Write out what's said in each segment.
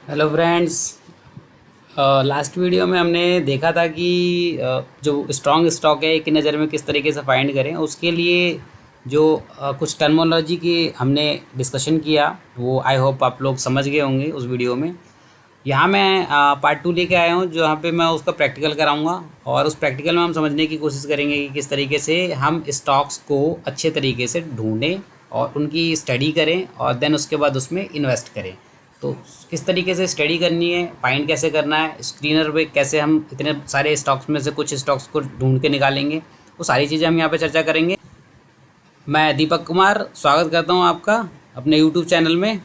Hello friends. Last video में हमने देखा था कि जो स्ट्रॉन्ग स्टॉक है एक नज़र में किस तरीके से फाइंड करें उसके लिए जो कुछ टर्मिनोलॉजी की हमने डिस्कशन किया वो आई होप आप लोग समझ गए होंगे उस वीडियो में। यहाँ मैं पार्ट 2 लेके आया हूँ जहाँ पे मैं उसका प्रैक्टिकल कराऊँगा और उस प्रैक्टिकल में हम समझने की कोशिश करेंगे कि किस तरीके से हम स्टॉक्स को अच्छे तरीके से ढूंढें और उनकी स्टडी करें और देन उसके बाद उसमें इन्वेस्ट करें। तो किस तरीके से स्टडी करनी है, फाइंड कैसे करना है, स्क्रीनर पे कैसे हम इतने सारे स्टॉक्स में से कुछ स्टॉक्स को ढूंढ के निकालेंगे, वो सारी चीज़ें हम यहाँ पे चर्चा करेंगे। मैं दीपक कुमार स्वागत करता हूँ आपका अपने यूट्यूब चैनल में।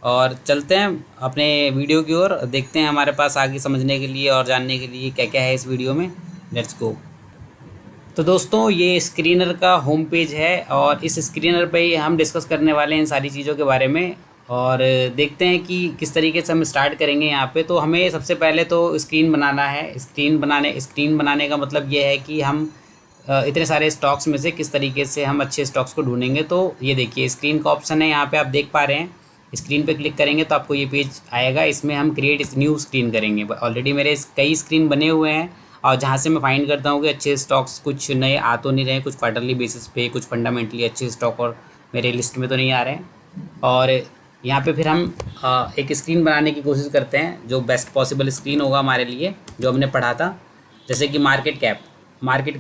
और चलते हैं अपने वीडियो की ओर, देखते हैं हमारे पास आगे समझने के लिए और जानने के लिए क्या क्या है इस वीडियो में। Let's go. तो दोस्तों ये स्क्रीनर का होम पेज है और इस स्क्रीनर पे ही हम डिस्कस करने वाले हैं इन सारी चीज़ों के बारे में। और देखते हैं कि किस तरीके से हम स्टार्ट करेंगे। यहाँ पे तो हमें सबसे पहले तो स्क्रीन बनाना है। स्क्रीन बनाने का मतलब ये है कि हम इतने सारे स्टॉक्स में से किस तरीके से हम अच्छे स्टॉक्स को ढूंढेंगे। तो ये देखिए स्क्रीन का ऑप्शन है, यहाँ पे आप देख पा रहे हैं। स्क्रीन पे क्लिक करेंगे तो आपको ये पेज आएगा, इसमें हम क्रिएट न्यू स्क्रीन करेंगे। ऑलरेडी मेरे कई स्क्रीन बने हुए हैं और जहाँ से मैं फाइंड करता हूँ कि अच्छे स्टॉक्स कुछ नए आ तो नहीं रहे, कुछ क्वार्टरली बेसिस पे, कुछ फंडामेंटली अच्छे स्टॉक और मेरे लिस्ट में तो नहीं आ रहे हैं। और यहाँ पे फिर हम एक स्क्रीन बनाने की कोशिश करते हैं जो बेस्ट पॉसिबल स्क्रीन होगा हमारे लिए, जो हमने पढ़ा था। जैसे कि मार्केट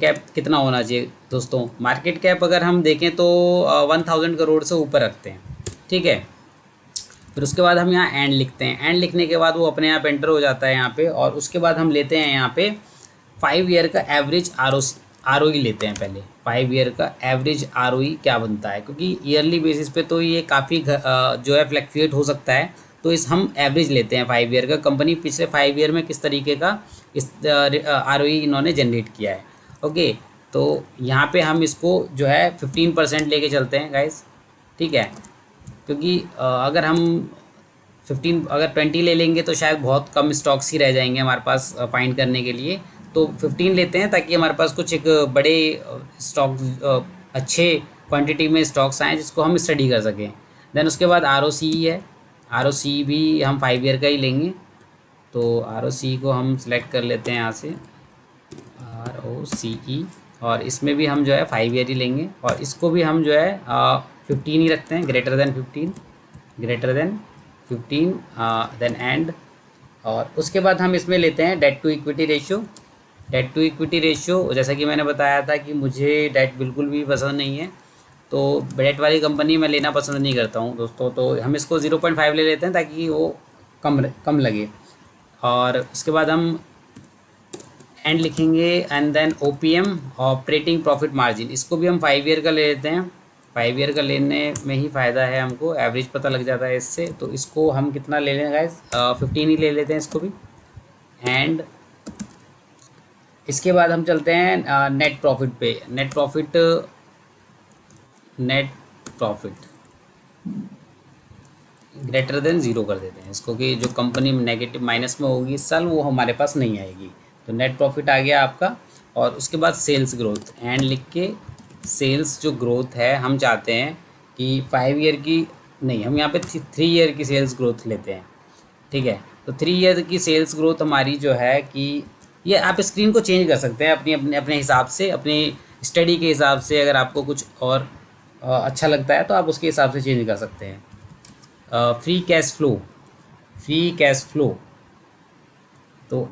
कैप कितना होना चाहिए दोस्तों। मार्केट कैप अगर हम देखें तो 1000 करोड़ से ऊपर रखते हैं, ठीक है। फिर उसके बाद हम यहाँ एंड लिखते हैं। एंड लिखने के बाद वो अपने आप एंटर हो जाता है यहाँ पे। और उसके बाद हम लेते हैं यहाँ पे 5 ईयर का एवरेज आर ओ लेते हैं पहले। 5 ईयर का एवरेज आर क्या बनता है, क्योंकि ईयरली बेसिस पे तो ये काफ़ी जो है फ्लैक्चुएट हो सकता है। तो इस हम एवरेज लेते हैं 5 ईयर का, कंपनी पिछले 5 ईयर में किस तरीके का इस आर ओ इन्होंने जनरेट किया है। ओके, तो यहाँ पे हम इसको जो है 15% लेके चलते हैं गाइस, ठीक है। क्योंकि अगर हम 20 ले लेंगे तो शायद बहुत कम स्टॉक्स ही रह जाएंगे हमारे पास फाइंड करने के लिए। तो 15 लेते हैं ताकि हमारे पास कुछ एक बड़े स्टॉक अच्छे क्वांटिटी में स्टॉक्स आएँ जिसको हम स्टडी कर सकें। देन उसके बाद आर ओ सी है। आर ओ सी भी हम 5 ईयर का ही लेंगे। तो आर ओ सी को हम सिलेक्ट कर लेते हैं यहाँ से, आर ओ सी ई। और इसमें भी हम जो है 5 ईयर ही लेंगे और इसको भी हम जो है 15 ही रखते हैं, ग्रेटर देन 15 देन एंड। और उसके बाद हम इसमें लेते हैं debt to equity ratio. Debt to equity ratio जैसा कि मैंने बताया था कि मुझे डेट बिल्कुल भी पसंद नहीं है, तो डेट वाली कंपनी मैं लेना पसंद नहीं करता हूँ दोस्तों। तो हम इसको 0.5 ले लेते हैं ताकि वो कम कम लगे। और उसके बाद हम एंड लिखेंगे and then O P M, operating profit margin. इसको भी हम 5 ईयर का ले लेते हैं। 5 ईयर का लेने में ही फ़ायदा है, हमको एवरेज पता लग जाता है इससे। तो इसको हम कितना ले लें गाइस, 15 ही ले लेते हैं इसको भी। एंड इसके बाद हम चलते हैं नेट प्रॉफिट पे। Net profit greater than zero कर देते हैं इसको, कि जो कंपनी नेगेटिव माइनस में होगी इस साल वो हमारे पास नहीं आएगी। तो नेट प्रॉफिट आ गया आपका। और उसके बाद सेल्स ग्रोथ एंड लिख के, सेल्स जो ग्रोथ है हम चाहते हैं कि 5 ईयर की नहीं, हम यहाँ पे 3 ईयर की सेल्स ग्रोथ लेते हैं, ठीक है। तो 3 ईयर की सेल्स ग्रोथ हमारी जो है कि ये आप स्क्रीन को चेंज कर सकते हैं अपनी अपने अपने हिसाब से, अपनी स्टडी के हिसाब से। अगर आपको कुछ और अच्छा लगता है तो आप उसके हिसाब से चेंज कर सकते हैं। Free cash flow. तो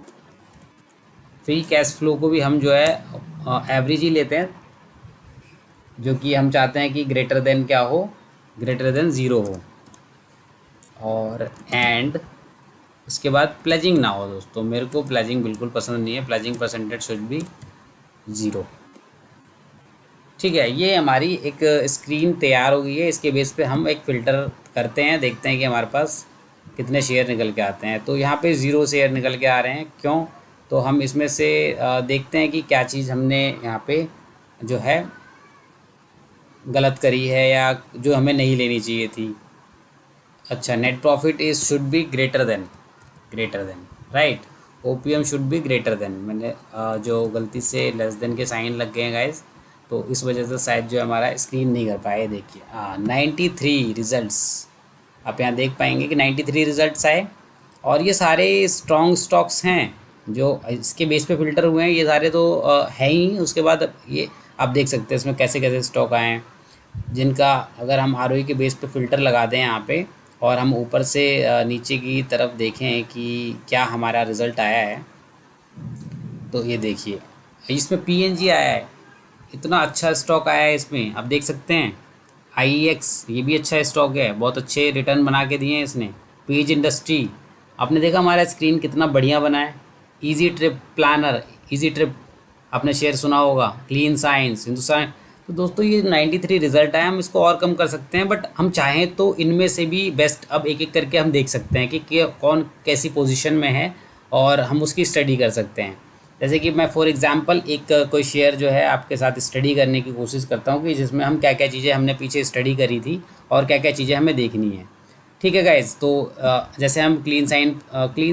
फ्री कैश फ्लो को भी हम जो है एवरेज ही लेते हैं, जो कि हम चाहते हैं कि ग्रेटर देन क्या हो, ग्रेटर देन ज़ीरो हो। और एंड उसके बाद प्लेजिंग ना हो दोस्तों, मेरे को प्लेजिंग बिल्कुल पसंद नहीं है। प्लेजिंग परसेंटेज शुड बी 0, ठीक है। ये हमारी एक स्क्रीन तैयार हो गई है। इसके बेस पे हम एक फ़िल्टर करते हैं, देखते हैं कि हमारे पास कितने शेयर निकल के आते हैं। तो यहाँ पे 0 शेयर निकल के आ रहे हैं, क्यों? तो हम इसमें से देखते हैं कि क्या चीज़ हमने यहाँ पे जो है गलत करी है या जो हमें नहीं लेनी चाहिए थी। अच्छा, net profit is should be greater than right. O P M should be greater than. मैंने जो गलती से लेस देन के साइन लग गए हैं गाइज, तो इस वजह से शायद जो हमारा स्क्रीन नहीं कर पाए। देखिए 93 रिजल्ट्स आप यहाँ देख पाएंगे कि 93 रिजल्ट्स आए। और ये सारे स्ट्रॉन्ग स्टॉक्स हैं जो इसके बेस पे फ़िल्टर हुए हैं, ये सारे तो हैं ही। उसके बाद ये आप देख सकते हैं इसमें कैसे कैसे स्टॉक आए हैं, जिनका अगर हम आरओई के बेस पे फ़िल्टर लगा दें यहाँ पे, और हम ऊपर से नीचे की तरफ देखें कि क्या हमारा रिज़ल्ट आया है, तो ये देखिए इसमें पीएनजी आया है, इतना अच्छा स्टॉक आया है इसमें, आप देख सकते हैं। आईईएक्स ये भी अच्छा स्टॉक है, बहुत अच्छे रिटर्न बना के दिए हैं इसने। पेज इंडस्ट्री, आपने देखा हमारा स्क्रीन कितना बढ़िया बना है। Easy trip planner, easy trip आपने शेयर सुना होगा। Clean science, Hindustan. तो दोस्तों ये 93 रिजल्ट आया, हम इसको और कम कर सकते हैं, बट हम चाहें तो इनमें से भी बेस्ट अब एक एक करके हम देख सकते हैं कि कौन कैसी पोजीशन में है, और हम उसकी स्टडी कर सकते हैं। जैसे कि मैं फॉर एग्जांपल एक कोई शेयर जो है आपके साथ स्टडी करने की कोशिश करता हूँ कि जिसमें हम क्या क्या चीज़ें हमने पीछे स्टडी करी थी और क्या क्या चीज़ें हमें देखनी है। ठीक है गाइज, तो जैसे हम क्लीन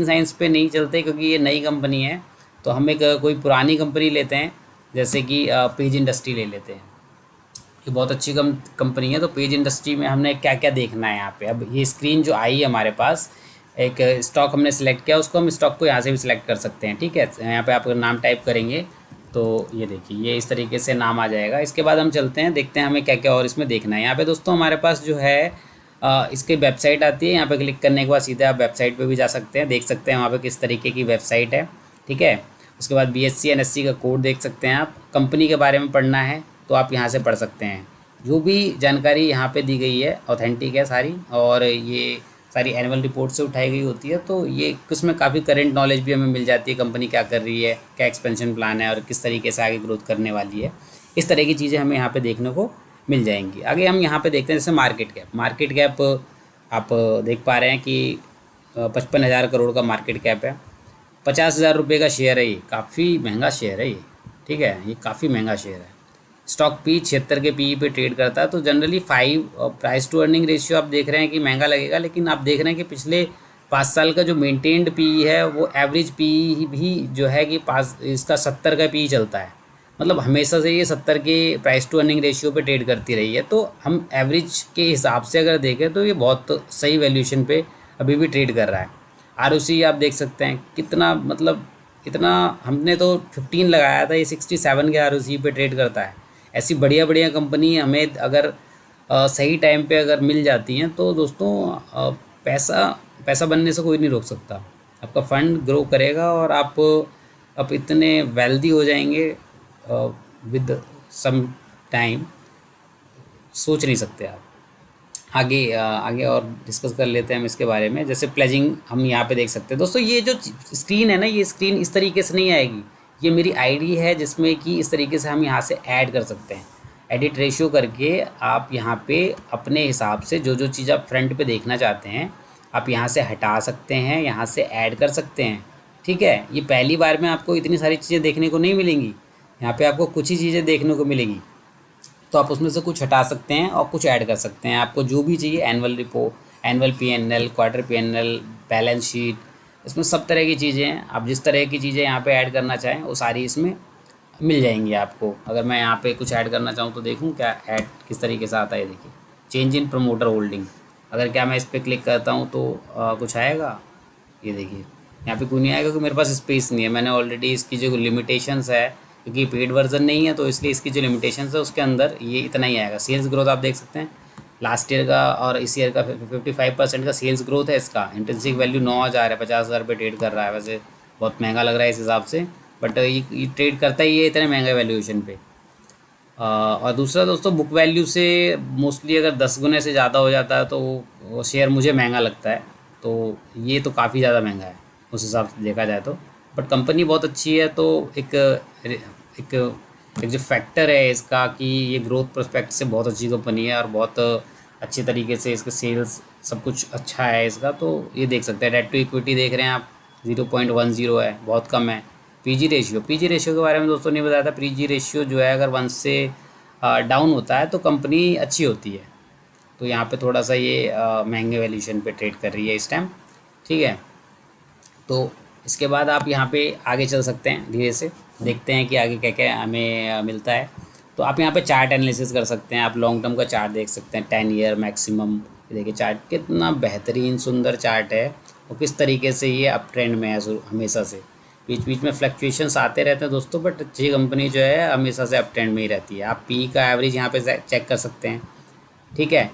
साइंस पे नहीं चलते क्योंकि ये नई कंपनी है, तो हम एक कोई पुरानी कंपनी लेते हैं, जैसे कि पेज इंडस्ट्री ले लेते हैं। ये बहुत अच्छी कंपनी है। तो पेज इंडस्ट्री में हमने क्या क्या देखना है यहाँ पे, अब ये स्क्रीन जो आई है हमारे पास, एक स्टॉक हमने सेलेक्ट किया, उसको हम स्टॉक को यहाँ से भी सिलेक्ट कर सकते हैं। ठीक है, यहाँ पे आप नाम टाइप करेंगे तो ये देखिए ये इस तरीके से नाम आ जाएगा। इसके बाद हम चलते हैं, देखते हैं हमें क्या क्या और इसमें देखना है। यहाँ पे दोस्तों हमारे पास जो है इसकी वेबसाइट आती है, यहाँ पे क्लिक करने के बाद सीधे आप वेबसाइट पे भी जा सकते हैं, देख सकते हैं वहाँ पे किस तरीके की वेबसाइट है। ठीक है, उसके बाद बीएससी एनएससी का कोड देख सकते हैं आप। कंपनी के बारे में पढ़ना है तो आप यहाँ से पढ़ सकते हैं, जो भी जानकारी यहाँ पे दी गई है ऑथेंटिक है सारी, और ये सारी एनुअल रिपोर्ट से उठाई गई होती है। तो ये इसमें काफ़ी करंट नॉलेज भी हमें मिल जाती है, कंपनी क्या कर रही है, क्या एक्सपेंशन प्लान है और किस तरीके से आगे ग्रोथ करने वाली है। इस तरह की चीज़ें हमें यहाँ पे देखने को मिल जाएंगी। आगे हम यहाँ पे देखते हैं जैसे मार्केट कैप आप देख पा रहे हैं कि 55,000 करोड़ का मार्केट कैप है। 50,000 रुपये का शेयर है, ये काफ़ी महंगा शेयर है ये। ठीक है, ये काफ़ी महंगा शेयर है। स्टॉक पी 76 के पीई पे ट्रेड करता है। तो generally 5 price to earning ratio आप देख रहे हैं कि महंगा लगेगा, लेकिन आप देख रहे हैं कि पिछले 5 साल का जो मेंटेन्ड पीई है वो एवरेज पीई भी जो है कि पास इसका 70 का पीई चलता है। मतलब हमेशा से ये 70 के प्राइस टू अर्निंग रेशियो पे ट्रेड करती रही है। तो हम एवरेज के हिसाब से अगर देखें तो ये बहुत सही वैल्यूएशन पे अभी भी ट्रेड कर रहा है। आरओसी आप देख सकते हैं कितना, मतलब इतना, हमने तो 15 लगाया था, ये 67 के आरओसी पे ट्रेड करता है। ऐसी बढ़िया बढ़िया कंपनी हमें अगर सही टाइम पे अगर मिल जाती हैं तो दोस्तों पैसा पैसा बनने से कोई नहीं रोक सकता। आपका फंड ग्रो करेगा और आप इतने वेल्दी हो जाएंगे विद सम टाइम, सोच नहीं सकते आप। आगे और डिस्कस कर लेते हैं हम इसके बारे में। जैसे प्लेजिंग हम यहाँ पे देख सकते हैं दोस्तों, ये जो स्क्रीन है ना, ये स्क्रीन इस तरीके से नहीं आएगी। ये मेरी आईडी है जिसमें कि इस तरीके से हम यहाँ से ऐड कर सकते हैं। एडिट रेशियो करके आप यहाँ पे अपने हिसाब से जो जो चीज़ आप फ्रंट पे देखना चाहते हैं आप यहाँ से हटा सकते हैं, यहाँ से ऐड कर सकते हैं। ठीक है, ये पहली बार में आपको इतनी सारी चीज़ें देखने को नहीं मिलेंगी, यहाँ पे आपको कुछ ही चीज़ें देखने को मिलेंगी। तो आप उसमें से कुछ हटा सकते हैं और कुछ ऐड कर सकते हैं, आपको जो भी चाहिए। Annual report, annual PNL, quarter PNL, balance sheet, इसमें सब तरह की चीज़ें हैं। आप जिस तरह की चीज़ें यहाँ पे ऐड करना चाहें वो सारी इसमें मिल जाएंगी आपको। अगर मैं यहाँ पे कुछ ऐड करना चाहूँ तो देखूँ क्या ऐड किस तरीके से आता है। देखिए चेंज इन प्रमोटर होल्डिंग, अगर क्या मैं इस पर क्लिक करता हूँ तो कुछ आएगा। ये देखिए यहाँ पे कोई नहीं आएगा क्योंकि मेरे पास स्पेस नहीं है। मैंने ऑलरेडी इसकी जो लिमिटेशंस है, क्योंकि पेड वर्जन नहीं है तो इसलिए इसकी जो लिमिटेशंस है उसके अंदर ये इतना ही आएगा। सेल्स ग्रोथ आप देख सकते हैं, लास्ट ईयर का और इस ईयर का 55% का सेल्स ग्रोथ है इसका। इंट्रिंसिक वैल्यू 9,000 है, 50,000 पे ट्रेड कर रहा है। वैसे बहुत महंगा लग रहा है इस हिसाब से, बट ये ट्रेड करता ही है इतने महंगे वैल्यूएशन पे। और दूसरा दोस्तों, बुक वैल्यू से मोस्टली अगर 10 गुने से ज़्यादा हो जाता है तो वो शेयर मुझे महंगा लगता है। तो ये तो काफ़ी ज़्यादा महंगा है उस हिसाब से देखा जाए तो। बट कंपनी बहुत अच्छी है। तो एक एक एक जो फैक्टर है इसका कि ये ग्रोथ प्रोस्पेक्ट से बहुत अच्छी कंपनी है और बहुत अच्छे तरीके से इसके सेल्स सब कुछ अच्छा है इसका। तो ये देख सकते हैं, डेट टू इक्विटी देख रहे हैं आप 0.10 है, बहुत कम है। पीजी रेशियो के बारे में दोस्तों नहीं बताया था। पीजी रेशियो जो है अगर 1 से डाउन होता है तो कंपनी अच्छी होती है। तो यहाँ पे थोड़ा सा ये महंगे वैल्यूएशन पे ट्रेड कर रही है इस टाइम। ठीक है, तो इसके बाद आप यहाँ पे आगे चल सकते हैं, धीरे से देखते हैं कि आगे क्या क्या हमें मिलता है। तो आप यहाँ पे चार्ट एनालिसिस कर सकते हैं, आप लॉन्ग टर्म का चार्ट देख सकते हैं, 10 ईयर मैक्सिमम। देखिए चार्ट कितना बेहतरीन सुंदर चार्ट है और किस तरीके से ये अप ट्रेंड में है हमेशा से। बीच बीच में फ्लक्चुएशंस आते रहते हैं दोस्तों, बट अच्छी कंपनी जो है हमेशा से अप ट्रेंड में ही रहती है। आप पी का एवरेज यहाँ पे चेक कर सकते हैं, ठीक है।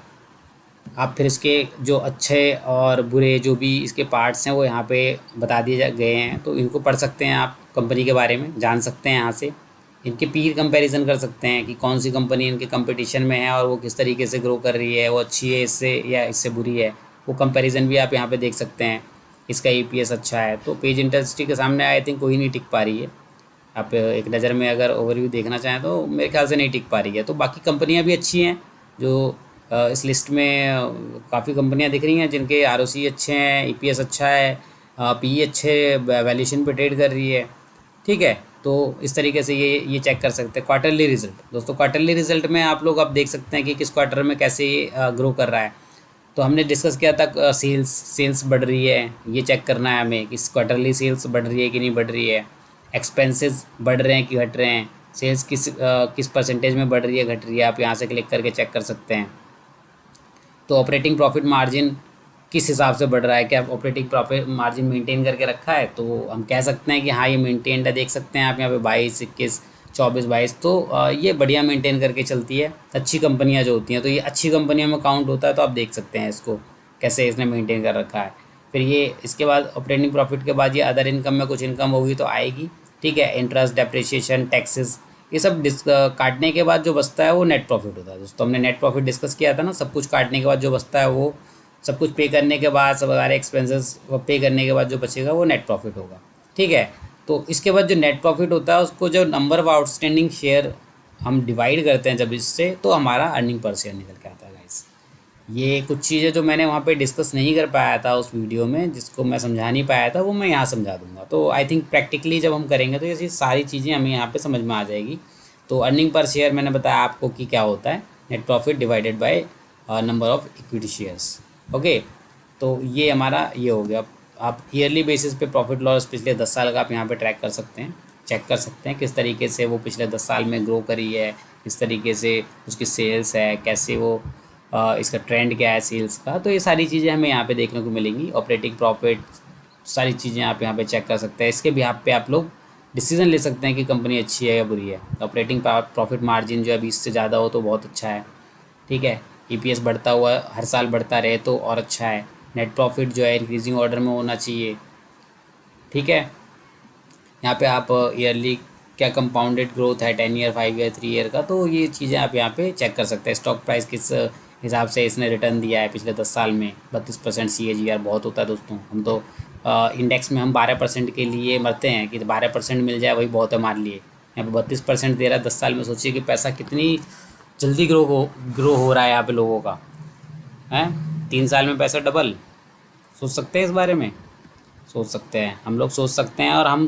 आप फिर इसके जो अच्छे और बुरे जो भी इसके पार्ट्स हैं वो यहाँ पे बता दिए गए हैं, तो इनको पढ़ सकते हैं, आप कंपनी के बारे में जान सकते हैं यहाँ से। इनके पीर कंपैरिजन कर सकते हैं कि कौन सी कंपनी इनके कंपटीशन में है और वो किस तरीके से ग्रो कर रही है, वो अच्छी है इससे या इससे बुरी है, वो कंपैरिजन भी आप यहाँ पे देख सकते हैं। इसका ईपीएस अच्छा है, तो पेज इंडस्ट्री के सामने आई थिंक कोई नहीं टिक पा रही है। आप एक नज़र में अगर ओवरव्यू देखना चाहें तो मेरे ख्याल से नहीं टिक पा रही है। तो बाकी कंपनियां भी अच्छी हैं जो इस लिस्ट में काफ़ी कंपनियां दिख रही हैं जिनके आरओसी अच्छे हैं, ईपीएस अच्छा है, पीई अच्छे वैल्यूएशन पे ट्रेड कर रही है, ठीक है। तो इस तरीके से ये चेक कर सकते हैं। क्वार्टरली रिजल्ट दोस्तों, क्वार्टरली रिजल्ट में आप लोग अब देख सकते हैं कि किस क्वार्टर में कैसे ग्रो कर रहा है। तो हमने डिस्कस किया था सेल्स बढ़ रही है, ये चेक करना है हमें कि क्वार्टरली सेल्स बढ़ रही है कि नहीं बढ़ रही है, एक्सपेंसेस बढ़ रहे हैं कि घट रहे हैं, सेल्स किस परसेंटेज में बढ़ रही है घट रही है, आप यहाँ से क्लिक करके चेक कर सकते हैं। तो ऑपरेटिंग प्रॉफिट मार्जिन किस हिसाब से बढ़ रहा है, क्या ऑपरेटिंग प्रॉफिट मार्जिन मेंटेन करके रखा है, तो हम कह सकते हैं कि हाँ ये मेंटेन्ड है। देख सकते हैं आप यहाँ पे 22, 21, 24, 22, तो ये बढ़िया मेंटेन करके चलती है। अच्छी कंपनियाँ जो होती हैं, तो ये अच्छी कंपनियों में काउंट होता है, तो आप देख सकते हैं इसको कैसे इसने मेंटेन कर रखा है। फिर ये इसके बाद ऑपरेटिंग प्रॉफिट के बाद ये अदर इनकम में कुछ इनकम होगी तो आएगी, ठीक है। इंटरेस्ट, डेप्रिसिएशन, टैक्सेस, ये सब काटने के बाद जो बचता है वो नेट प्रॉफिट होता है दोस्तों। हमने नेट प्रॉफिट डिस्कस किया था ना, सब कुछ काटने के बाद जो बचता है वो, सब कुछ पे करने के बाद, सब सारे एक्सपेंसेस पे करने के बाद जो बचेगा वो नेट प्रॉफिट होगा, ठीक है। तो इसके बाद जो नेट प्रॉफिट होता है उसको जो नंबर ऑफ आउटस्टैंडिंग शेयर हम डिवाइड करते हैं जब इससे, तो हमारा अर्निंग पर शेयर निकल के आता है गाइस। ये कुछ चीज़ें जो मैंने वहाँ पे डिस्कस नहीं कर पाया था उस वीडियो में, जिसको मैं समझा नहीं पाया था, वो मैं यहाँ समझा दूंगा। तो आई थिंक प्रैक्टिकली जब हम करेंगे तो ये सारी चीज़ें हमें यहाँ पे समझ में आ जाएगी। तो अर्निंग पर शेयर मैंने बताया आपको कि क्या होता है, net profit divided by number of equity shares, okay. तो ये हमारा ये हो गया। आप ईयरली बेसिस पे प्रॉफिट लॉस पिछले 10 साल का आप यहाँ पे ट्रैक कर सकते हैं, चेक कर सकते हैं किस तरीके से वो पिछले 10 साल में ग्रो करी है, किस तरीके से उसकी सेल्स है, कैसे वो इसका ट्रेंड क्या है सेल्स का। तो ये सारी चीज़ें हमें यहाँ पे देखने को मिलेंगी। ऑपरेटिंग प्रॉफिट, सारी चीज़ें आप यहाँ पे चेक कर सकते हैं। इसके बिहाफ पे आप लोग डिसीजन ले सकते हैं कि कंपनी अच्छी है या बुरी है। ऑपरेटिंग प्रॉफिट मार्जिन जो है 20 से ज़्यादा हो तो बहुत अच्छा है, ठीक है। ईपीएस बढ़ता हुआ हर साल बढ़ता रहे तो और अच्छा है। नेट प्रॉफिट जो है इंक्रीजिंग ऑर्डर में होना चाहिए, ठीक है। यहाँ पे आप ईयरली क्या कंपाउंडेड ग्रोथ है, 10 ईयर, 5 ईयर, 3 ईयर का, तो ये चीज़ें आप यहाँ पे चेक कर सकते हैं। स्टॉक प्राइस किस हिसाब से इसने रिटर्न दिया है पिछले 10 साल में, 32% CAGR बहुत होता है दोस्तों। हम तो इंडेक्स में हम 12% के लिए मरते हैं कि 12% मिल जाए वही बहुत है हमारे लिए। यहाँ पे 32% दे रहा है 10 साल में, सोचिए कि पैसा कितनी जल्दी ग्रो हो रहा है यहाँ पे लोगों का, हैं। 3 साल में पैसा डबल, सोच सकते हैं इस बारे में, सोच सकते हैं, हम लोग सोच सकते हैं और हम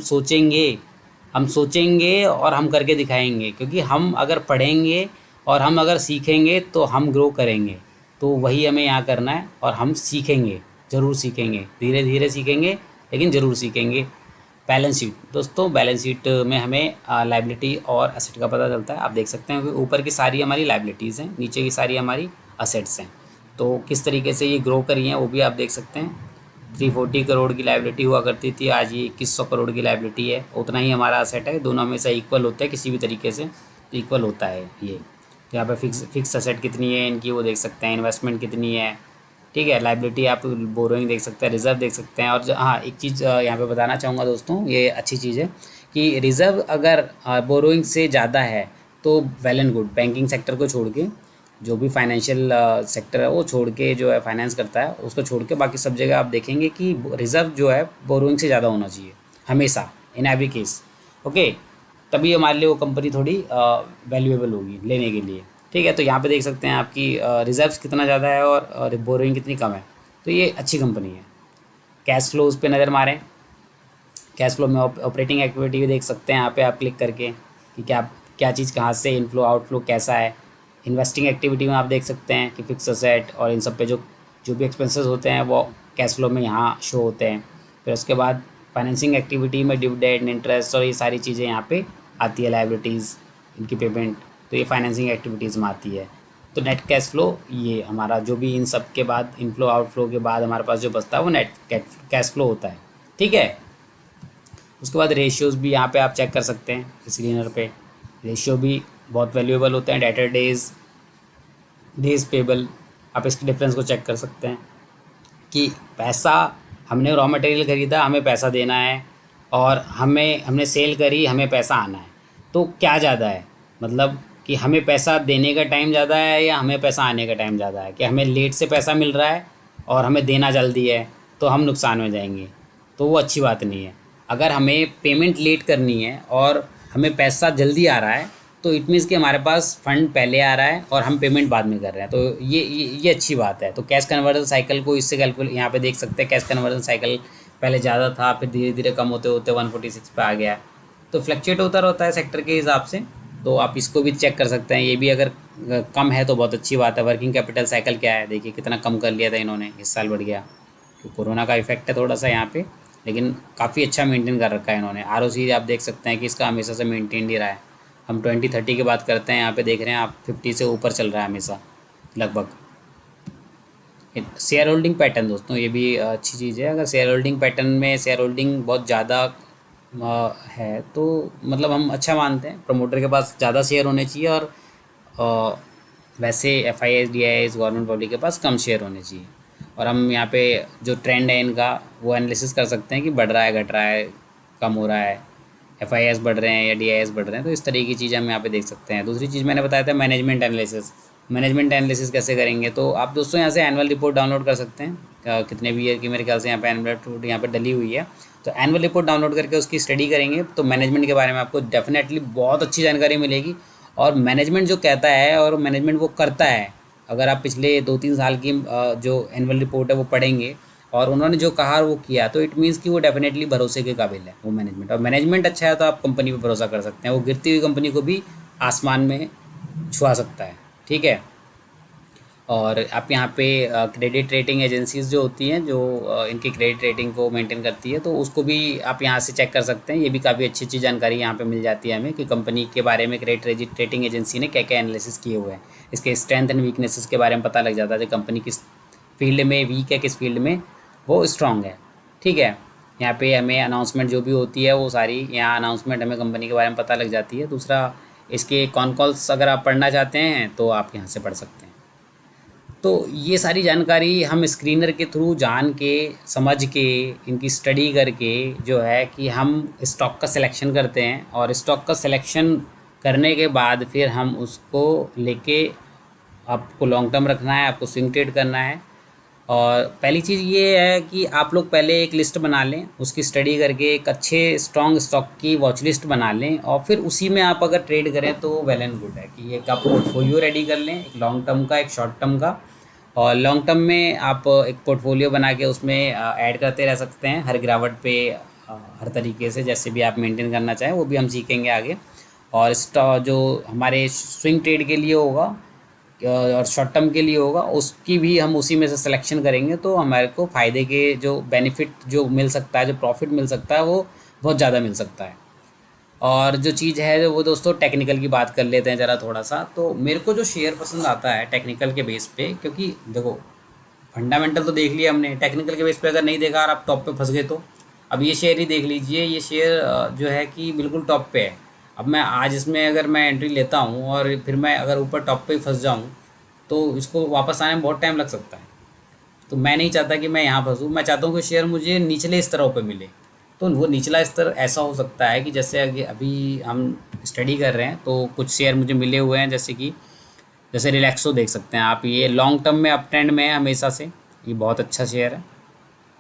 सोचेंगे और हम करके दिखाएंगे। क्योंकि हम अगर पढ़ेंगे और हम अगर सीखेंगे तो हम ग्रो करेंगे। तो वही हमें यहाँ करना है और हम सीखेंगे, ज़रूर सीखेंगे, धीरे धीरे सीखेंगे लेकिन ज़रूर सीखेंगे। बैलेंस शीट दोस्तों, बैलेंस शीट में हमें लायबिलिटी और एसेट का पता चलता है। आप देख सकते हैं कि ऊपर की सारी हमारी लायबिलिटीज़ हैं, नीचे की सारी हमारी असेट्स हैं। तो किस तरीके से ये ग्रो करी हैं वो भी आप देख सकते हैं। 340 करोड़ की लायबिलिटी हुआ करती थी, आज ये 2100 करोड़ की लायबिलिटी है। उतना ही हमारा असेट है, दोनों हमेशा इक्वल होते हैं, किसी भी तरीके से इक्वल होता है ये। तो यहाँ पे फिक्स असेट कितनी है इनकी वो देख सकते हैं, इन्वेस्टमेंट कितनी है, ठीक है। लायबिलिटी आप बोरोइंग देख सकते हैं, रिज़र्व देख सकते हैं। और हाँ, एक चीज़ यहाँ पे बताना चाहूँगा दोस्तों, ये अच्छी चीज़ है कि रिज़र्व अगर बोरोइंग से ज़्यादा है तो well and good. Banking sector को छोड़ के, जो भी फाइनेंशियल सेक्टर है वो छोड़ के, जो है फाइनेंस करता है उसको छोड़ के, बाकी सब जगह आप देखेंगे कि रिज़र्व जो है बोरोइंग से ज़्यादा होना चाहिए हमेशा, इन एवरी केस, ओके। तभी हमारे लिए वो कंपनी थोड़ी वैल्यूएबल होगी लेने के लिए, ठीक है। तो यहाँ पे देख सकते हैं आपकी रिजर्व्स कितना ज़्यादा है और बोरोइंग कितनी कम है, तो ये अच्छी कंपनी है। कैश फ्लो उस पर नज़र मारें, कैश फ्लो में ऑपरेटिंग एक्टिविटी भी देख सकते हैं यहाँ पे आप क्लिक करके कि क्या चीज़ कहाँ से, इनफ्लो आउटफ्लो कैसा है। इन्वेस्टिंग एक्टिविटी में आप देख सकते हैं कि फिक्स असेट और इन सब पे जो भी एक्सपेंसेस होते हैं वो कैश फ्लो में यहाँ शो होते हैं। फिर उसके बाद फाइनेंसिंग एक्टिविटी में डिविडेंड, इंटरेस्ट और ये सारी चीज़ें यहाँ पे आती है, लायबिलिटीज़, इनकी पेमेंट, तो ये फाइनेंसिंग एक्टिविटीज़ में आती है। तो नेट कैश फ्लो ये हमारा जो भी इन सब के बाद इनफ्लो आउटफ्लो के बाद हमारे पास जो बचता है वो नेट कैश फ्लो होता है। ठीक है। उसके बाद रेशियोज़ भी यहाँ पे आप चेक कर सकते हैं स्क्रीनर पे। रेशियो भी बहुत वैल्यूएबल होते हैं। डेटर डेज पेबल, आप इसके डिफरेंस को चेक कर सकते हैं कि पैसा, हमने रॉ मटेरियल ख़रीदा, हमें पैसा देना है, और हमने सेल करी, हमें पैसा आना है। तो क्या ज़्यादा है, मतलब कि हमें पैसा देने का टाइम ज़्यादा है या हमें पैसा आने का टाइम ज़्यादा है? कि हमें लेट से पैसा मिल रहा है और हमें देना जल्दी है तो हम नुकसान में जाएंगे, तो वो अच्छी बात नहीं है। अगर हमें पेमेंट लेट करनी है और हमें पैसा जल्दी आ रहा है तो इट मीन्स कि हमारे पास फंड पहले आ रहा है और हम पेमेंट बाद में कर रहे हैं, तो ये अच्छी बात है। तो कैश कन्वर्जन साइकिल को इससे कैलकुलेट यहाँ पे देख सकते हैं। कैश कन्वर्जन साइकिल पहले ज़्यादा था, फिर धीरे धीरे कम होते होते 146 पे आ गया। तो फ्लक्चुएट होता रहता है सेक्टर के हिसाब से, तो आप इसको भी चेक कर सकते हैं। ये भी अगर कम है तो बहुत अच्छी बात है। वर्किंग कैपिटल साइकिल क्या है, देखिए कितना कम कर लिया था इन्होंने, इस साल बढ़ गया। तो कोरोना का इफेक्ट है थोड़ा सा यहाँ पे, लेकिन काफ़ी अच्छा मेंटेन कर रखा है इन्होंने। ROC आप देख सकते हैं कि इसका हमेशा से मेंटेन ही रहा है। हम 2030 की बात करते हैं, यहाँ पे देख रहे हैं आप 50 से ऊपर चल रहा है हमेशा लगभग। शेयर होल्डिंग पैटर्न दोस्तों ये भी अच्छी चीज़ है। अगर शेयर होल्डिंग पैटर्न में शेयर होल्डिंग बहुत ज़्यादा है तो मतलब हम अच्छा मानते हैं, प्रमोटर के पास ज़्यादा शेयर होने चाहिए, और वैसे FIIs DIIs गवर्नमेंट बॉडी के पास कम शेयर होने चाहिए। और हम यहाँ पे जो ट्रेंड है इनका वो एनालिसिस कर सकते हैं कि बढ़ रहा है, घट रहा है, कम हो रहा है, FIIs बढ़ रहे हैं या DIIs बढ़ रहे हैं। तो इस तरीके की चीज़ें हम यहाँ पे देख सकते हैं। दूसरी चीज़ मैंने बताया था मैनेजमेंट एनालिसिस। मैनेजमेंट एनालिसिस कैसे करेंगे, तो आप दोस्तों यहाँ से एनुअल रिपोर्ट डाउनलोड कर सकते हैं। कितने भी ईयर की मेरे ख्याल से यहाँ पे एनुअल रिपोर्ट यहाँ पे डली हुई है। तो एनुअल रिपोर्ट डाउनलोड करके उसकी स्टडी करेंगे तो मैनेजमेंट के बारे में आपको डेफिनेटली बहुत अच्छी जानकारी मिलेगी। और मैनेजमेंट जो कहता है और मैनेजमेंट वो करता है, अगर आप पिछले 2-3 साल की जो एनुअल रिपोर्ट है वो पढ़ेंगे और उन्होंने जो कहा वो किया, तो इट मीन्स कि वो डेफिनेटली भरोसे के काबिल है वो मैनेजमेंट। और मैनेजमेंट अच्छा है तो आप कंपनी पे भरोसा कर सकते हैं। वो गिरती हुई कंपनी को भी आसमान में छुआ सकता है। ठीक है। और आप यहाँ पे क्रेडिट रेटिंग एजेंसीज़ जो होती हैं, जो इनकी क्रेडिट रेटिंग को मेंटेन करती है, तो उसको भी आप यहाँ से चेक कर सकते हैं। ये भी काफ़ी अच्छी अच्छी जानकारी यहाँ पे मिल जाती है हमें कि कंपनी के बारे में क्रेडिट रेटिंग एजेंसी ने क्या क्या एनालिसिस किए हुए हैं। इसके स्ट्रेंथ एंड वीकनेसेस के बारे में पता लग जाता है कि कंपनी किस फील्ड में वीक है, किस फील्ड में वो स्ट्रांग है। ठीक है। यहाँ पे हमें अनाउंसमेंट जो भी होती है वो सारी यहाँ अनाउंसमेंट हमें कंपनी के बारे में पता लग जाती है। दूसरा, इसके कॉन कॉल्स अगर आप पढ़ना चाहते हैं तो आप यहाँ से पढ़ सकते हैं। तो ये सारी जानकारी हम स्क्रीनर के थ्रू जान के, समझ के, इनकी स्टडी करके जो है कि हम स्टॉक का सिलेक्शन करते हैं। और स्टॉक का सिलेक्शन करने के बाद फिर हम उसको लेके, आपको लॉन्ग टर्म रखना है, आपको स्विंग ट्रेड करना है। और पहली चीज़ ये है कि आप लोग पहले एक लिस्ट बना लें, उसकी स्टडी करके एक अच्छे स्ट्रॉन्ग स्टॉक की वॉच लिस्ट बना लें, और फिर उसी में आप अगर ट्रेड करें तो वेल एंड गुड है कि एक आप पोर्टफोलियो रेडी कर लें, एक लॉन्ग टर्म का, एक शॉर्ट टर्म का। और लॉन्ग टर्म में आप एक पोर्टफोलियो बना के उसमें ऐड करते रह सकते हैं हर गिरावट पे, हर तरीके से जैसे भी आप मेंटेन करना चाहें वो भी हम सीखेंगे आगे। और जो हमारे स्विंग ट्रेड के लिए होगा और शॉर्ट टर्म के लिए होगा, उसकी भी हम उसी में से सिलेक्शन करेंगे, तो हमारे को फ़ायदे के जो बेनिफिट जो मिल सकता है, जो प्रॉफिट मिल सकता है, वो बहुत ज़्यादा मिल सकता है। और जो चीज़ है वो दोस्तों टेक्निकल की बात कर लेते हैं ज़रा थोड़ा सा। तो मेरे को जो शेयर पसंद आता है टेक्निकल के बेस पे, क्योंकि देखो फंडामेंटल तो देख लिया हमने, टेक्निकल के बेस पे अगर नहीं देखा और आप टॉप पे फंस गए तो अब ये शेयर ही देख लीजिए। ये शेयर जो है कि बिल्कुल टॉप पे है। अब मैं आज इसमें अगर मैं एंट्री लेता हूँ और फिर मैं अगर ऊपर टॉप पे ही फंस जाऊँ तो इसको वापस आने में बहुत टाइम लग सकता है। तो मैं नहीं चाहता कि मैं यहाँ फंसूँ, मैं चाहता हूँ कि शेयर मुझे निचले स्तरों पे मिले। तो वो निचला स्तर ऐसा हो सकता है कि जैसे अभी हम स्टडी कर रहे हैं तो कुछ शेयर मुझे मिले हुए हैं, जैसे रिलैक्सो देख सकते हैं आप। ये लॉन्ग टर्म में अप ट्रेंड में है हमेशा से, ये बहुत अच्छा शेयर है,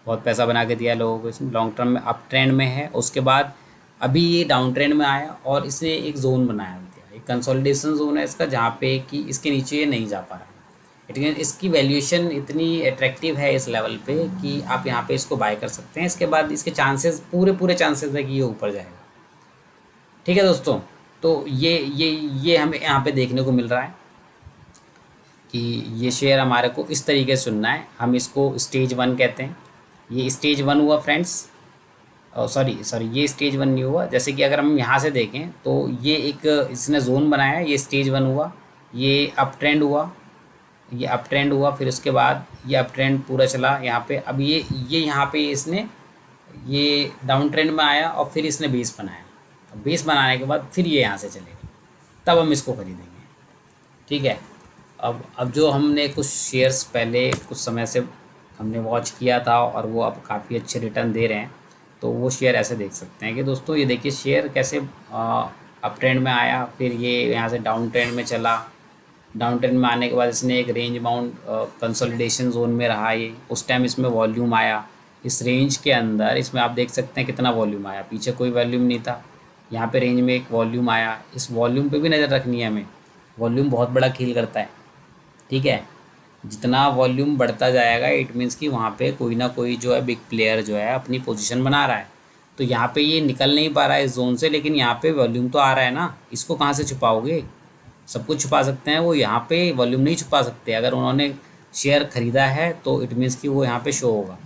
बहुत पैसा बना के दिया लोगों को इसमें। लॉन्ग टर्म में अप ट्रेंड में है, उसके बाद अभी ये डाउन ट्रेंड में आया और इसने एक जोन बनाया दिया, एक कंसोलिडेशन जोन है इसका, जहाँ पे कि इसके नीचे ये नहीं जा पा रहा है। लेकिन इसकी वैल्यूएशन इतनी अट्रैक्टिव है इस लेवल पे कि आप यहाँ पे इसको बाय कर सकते हैं। इसके बाद इसके चांसेस पूरे चांसेस है कि ये ऊपर जाएगा। ठीक है दोस्तों, तो ये हमें यहाँ पे देखने को मिल रहा है कि ये शेयर हमारे को इस तरीके से चुनना है। हम इसको स्टेज 1 कहते हैं। ये स्टेज 1 हुआ फ्रेंड्स। सॉरी सॉरी, ये स्टेज वन नहीं हुआ। जैसे कि अगर हम यहाँ से देखें तो ये एक इसने जोन बनाया, ये स्टेज वन हुआ, ये अप ट्रेंड हुआ, ये अप ट्रेंड हुआ, फिर उसके बाद ये अप ट्रेंड पूरा चला यहाँ पे। अब ये यहाँ पे इसने ये डाउन ट्रेंड में आया और फिर इसने बेस बनाया। अब बेस बनाने के बाद फिर ये यहाँ से चलेगा, तब हम इसको खरीदेंगे। ठीक है। अब जो हमने कुछ शेयर्स पहले कुछ समय से हमने वॉच किया था और वो अब काफ़ी अच्छे रिटर्न दे रहे हैं, तो वो शेयर ऐसे देख सकते हैं कि दोस्तों ये देखिए शेयर कैसे अप ट्रेंड में आया, फिर ये यहाँ से डाउन ट्रेंड में चला। डाउन ट्रेंड में आने के बाद इसने एक रेंज बाउंड कंसोलिडेशन जोन में रहा। ये उस टाइम इसमें वॉल्यूम आया, इस रेंज के अंदर इसमें आप देख सकते हैं कितना वॉल्यूम आया। पीछे कोई वॉल्यूम नहीं था, यहाँ पे रेंज में एक वॉल्यूम आया। इस वॉल्यूम पे भी नज़र रखनी है हमें, वॉल्यूम बहुत बड़ा खेल करता है। ठीक है। जितना वॉल्यूम बढ़ता जाएगा इट मीन्स कि वहाँ पे कोई ना कोई जो है बिग प्लेयर जो है अपनी पोजीशन बना रहा है। तो यहाँ पे ये निकल नहीं पा रहा है इस जोन से, लेकिन यहाँ पे वॉल्यूम तो आ रहा है ना, इसको कहाँ से छुपाओगे? सब कुछ छुपा सकते हैं, वो यहाँ पे वॉल्यूम नहीं छुपा सकते। अगर उन्होंने शेयर ख़रीदा है तो इट मीन्स कि वो यहाँ पे शो होगा।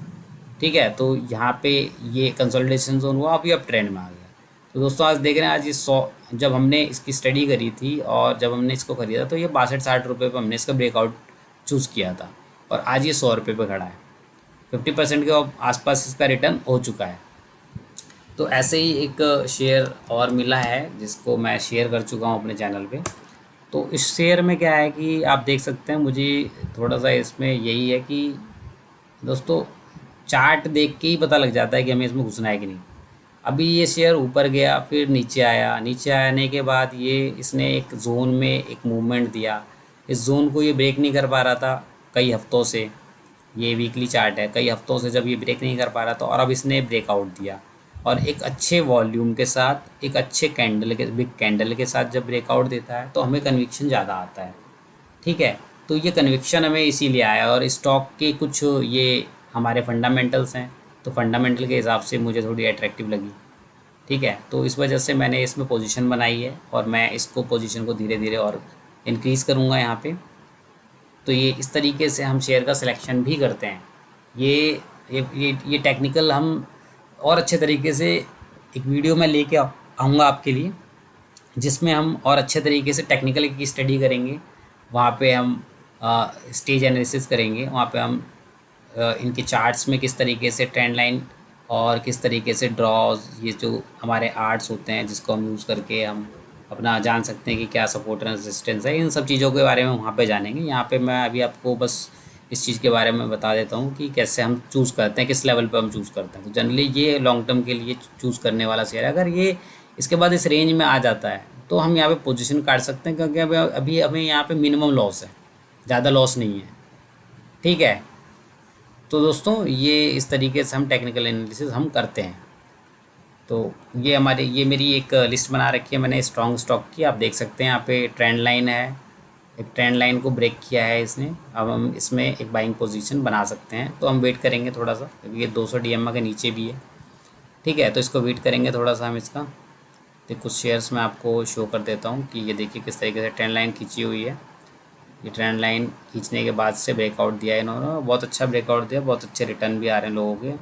ठीक है। तो यहाँ पे ये कंसोलिडेशन जोन हुआ, अभी अब ट्रेंड में आ गया। तो दोस्तों आज देख रहे हैं, आज ये 100 जब हमने इसकी स्टडी करी थी और जब हमने इसको ख़रीदा तो ये 62-60 रुपये पर हमने इसका ब्रेकआउट चूज़ किया था, और आज ये 100 रुपये पर खड़ा है। 50% के आसपास इसका रिटर्न हो चुका है। तो ऐसे ही एक शेयर और मिला है जिसको मैं शेयर कर चुका हूँ अपने चैनल पे। तो इस शेयर में क्या है कि आप देख सकते हैं, मुझे थोड़ा सा इसमें यही है कि दोस्तों चार्ट देख के ही पता लग जाता है कि हमें इसमें घुसना है कि नहीं। अभी ये शेयर ऊपर गया, फिर नीचे आया, नीचे आने के बाद ये इसने एक जोन में एक मूवमेंट दिया। इस जोन को ये ब्रेक नहीं कर पा रहा था कई हफ्तों से, ये वीकली चार्ट है, कई हफ्तों से जब ये ब्रेक नहीं कर पा रहा था, और अब इसने ब्रेकआउट दिया और एक अच्छे वॉल्यूम के साथ, एक अच्छे कैंडल के, बिग कैंडल के साथ जब ब्रेकआउट देता है तो हमें कन्विक्शन ज़्यादा आता है। ठीक है। तो ये कन्विक्शन हमें इसीलिए आया, और स्टॉक के कुछ ये हमारे फंडामेंटल्स हैं, तो फंडामेंटल के हिसाब से मुझे थोड़ी अट्रैक्टिव लगी। ठीक है। तो इस वजह से मैंने इसमें पोजीशन बनाई है, और मैं इसको पोजीशन को धीरे धीरे और इंक्रीज़ करूँगा यहाँ पे। तो ये इस तरीके से हम शेयर का सिलेक्शन भी करते हैं। ये टेक्निकल हम और अच्छे तरीके से एक वीडियो में लेके आऊँगा आपके लिए, जिसमें हम और अच्छे तरीके से टेक्निकल की स्टडी करेंगे। वहाँ पे हम स्टेज एनालिसिस करेंगे, वहाँ पे हम इनके चार्ट्स में किस तरीके से ट्रेंड लाइन और किस तरीके से ड्रॉज, ये जो हमारे आर्ट्स होते हैं जिसको हम यूज़ करके हम अपना जान सकते हैं कि क्या सपोर्ट एंड रेजिस्टेंस है, इन सब चीज़ों के बारे में वहाँ पे जानेंगे। यहाँ पे मैं अभी आपको बस इस चीज़ के बारे में बता देता हूँ कि कैसे हम चूज़ करते हैं, किस लेवल पे हम चूज़ करते हैं। तो जनरली ये लॉन्ग टर्म के लिए चूज़ करने वाला शेयर है। अगर ये इसके बाद इस रेंज में आ जाता है तो हम यहाँ पे पोजीशन काट सकते हैं, क्योंकि अभी हमें यहाँ पे मिनिमम लॉस है, ज़्यादा लॉस नहीं है। ठीक है। तो दोस्तों ये इस तरीके से हम टेक्निकल एनालिसिस हम करते हैं। तो ये मेरी एक लिस्ट बना रखी है मैंने स्ट्रॉन्ग स्टॉक की। आप देख सकते हैं यहाँ पे ट्रेंड लाइन है, एक ट्रेंड लाइन को ब्रेक किया है इसने। अब हम इसमें एक बाइंग पोजीशन बना सकते हैं। तो हम वेट करेंगे थोड़ा सा, क्योंकि ये 200 DMA के नीचे भी है। ठीक है। तो इसको वेट करेंगे थोड़ा सा हम इसका। तो कुछ शेयर्स मैं आपको शो कर देता हूँ कि ये देखिए किस तरीके से ट्रेंड लाइन खींची हुई है। ये ट्रेंड लाइन खींचने के बाद से ब्रेकआउट दिया है इन्होंने, बहुत अच्छा ब्रेकआउट दिया, बहुत अच्छे रिटर्न भी आ रहे हैं लोगों के।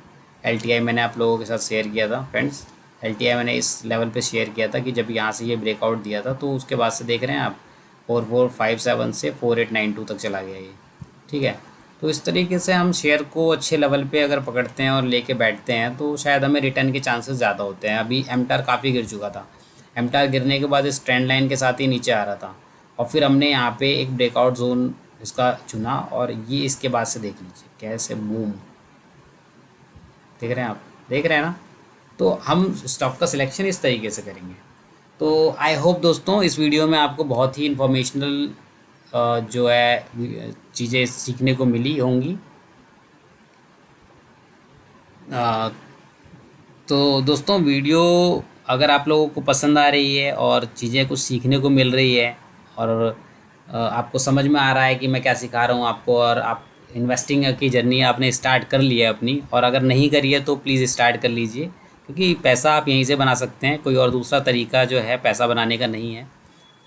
LTI मैंने आप लोगों के साथ शेयर किया था फ्रेंड्स। LTI मैंने इस लेवल पे शेयर किया था कि जब यहाँ से ये ब्रेकआउट दिया था, तो उसके बाद से देख रहे हैं आप 4457 से 4892 तक चला गया ये। ठीक है। तो इस तरीके से हम शेयर को अच्छे लेवल पे अगर पकड़ते हैं और लेके बैठते हैं तो शायद हमें रिटर्न के चांसेस ज़्यादा होते हैं। अभी एमटार काफ़ी गिर चुका था, एमटार गिरने के बाद इस ट्रेंड लाइन के साथ ही नीचे आ रहा था, और फिर हमने यहाँ पे एक ब्रेकआउट जोन इसका चुना, और ये इसके बाद से देख लीजिए कैसे बूम, देख रहे हैं आप, देख रहे हैं ना। तो हम स्टॉक का सिलेक्शन इस तरीके से करेंगे। तो आई होप दोस्तों इस वीडियो में आपको बहुत ही इन्फॉर्मेशनल जो है चीज़ें सीखने को मिली होंगी। तो दोस्तों वीडियो अगर आप लोगों को पसंद आ रही है और चीज़ें कुछ सीखने को मिल रही है, और आपको समझ में आ रहा है कि मैं क्या सिखा रहा हूँ आपको, और आप इन्वेस्टिंग की जर्नी आपने स्टार्ट कर ली है अपनी, और अगर नहीं करी है तो प्लीज़ स्टार्ट कर लीजिए, क्योंकि पैसा आप यहीं से बना सकते हैं। कोई और दूसरा तरीका जो है पैसा बनाने का नहीं है।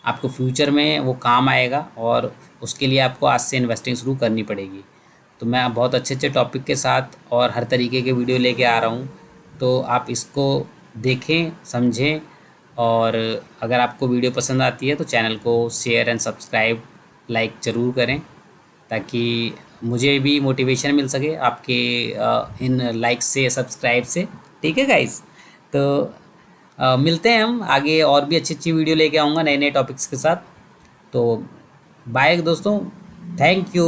आपको फ्यूचर में वो काम आएगा, और उसके लिए आपको आज से इन्वेस्टिंग शुरू करनी पड़ेगी। तो मैं बहुत अच्छे अच्छे टॉपिक के साथ और हर तरीके के वीडियो लेके आ रहा हूँ। तो आप इसको देखें, समझें, और अगर आपको वीडियो पसंद आती है तो चैनल को शेयर एंड सब्सक्राइब, लाइक ज़रूर करें, ताकि मुझे भी मोटिवेशन मिल सके आपके इन लाइक से, सब्सक्राइब से। ठीक है गाइस, तो मिलते हैं हम आगे, और भी अच्छी अच्छी वीडियो लेके आऊँगा नए नए टॉपिक्स के साथ। तो बाय दोस्तों, थैंक यू।